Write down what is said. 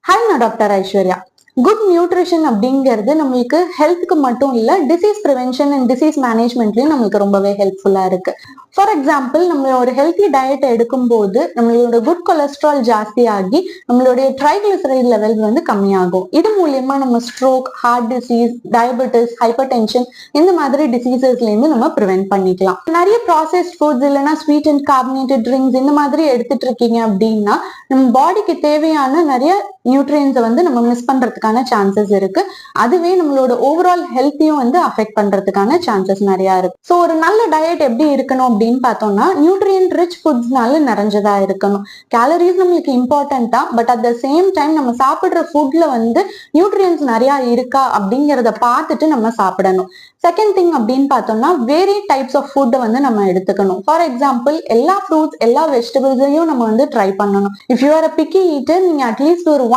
Hi, நான் doctor Aishwarya. Good nutrition அப்படிங்கிறது நம்மளுக்கு ஹெல்த்துக்கு மட்டும் இல்ல, டிசீஸ் ப்ரிவென்ஷன் அண்ட் டிசீஸ் மேனேஜ்மெண்ட்லயும் நம்மளுக்கு ரொம்பவே ஹெல்ப்ஃபுல்லா இருக்கு. ஃபார் எக்ஸாம்பிள், நம்ம ஒரு ஹெல்த்தி டயட் எடுக்கும்போது நம்மளோட குட் கொலஸ்ட்ரால் ஜாஸ்தி ஆகி நம்மளுடைய ட்ரைகிளிசரைட் லெவல் வந்து கம்மியாகும். இது மூலியமா நம்ம stroke, heart disease, diabetes, hypertension இந்த மாதிரி டிசீசஸ்ல இருந்து நம்ம ப்ரிவென்ட் பண்ணிக்கலாம். நிறைய ப்ராசஸ்ட் ஃபுட்ஸ் இல்லைன்னா ஸ்வீட் அண்ட் கார்பனேட்டட் ட்ரிங்க்ஸ் இந்த மாதிரி எடுத்துட்டு இருக்கீங்க அப்படின்னா நம்ம பாடிக்கு தேவையான நிறைய நியூட்ரியன்ஸை வந்து நம்ம மிஸ் பண்றதுக்கான சான்சஸ் இருக்கு. அதுவே நம்மளோட ஓவரால் ஹெல்த்தையும் வந்து அஃபெக்ட் பண்றதுக்கான சான்சஸ் நிறைய இருக்கு. ஸோ ஒரு நல்ல டயட் எப்படி இருக்கணும் அப்படின்னு பார்த்தோம்னா, நியூட்ரியன்ட் ரிச் ஃபுட்ஸ்னால நிறைஞ்சதா இருக்கணும். கேலரிஸ் நம்மளுக்கு இம்பார்ட்டன்டா, but at the same time நம்ம சாப்பிடுற ஃபுட்ல வந்து நியூட்ரியன்ஸ் நிறைய இருக்கா அப்படிங்கிறத பார்த்துட்டு நம்ம சாப்பிடணும். செகண்ட் திங் அப்படின்னு பார்த்தோம்னா, வேரி டைப்ஸ் ஆஃப் ஃபுட்டை வந்து நம்ம எடுத்துக்கணும். ஃபார் எக்ஸாம்பிள், எல்லா ஃப்ரூட்ஸ் எல்லா வெஜிடபிள்ஸையும் நம்ம வந்து ட்ரை பண்ணணும். If you are a picky eater, நீங்க அட்லீஸ்ட் ஒரு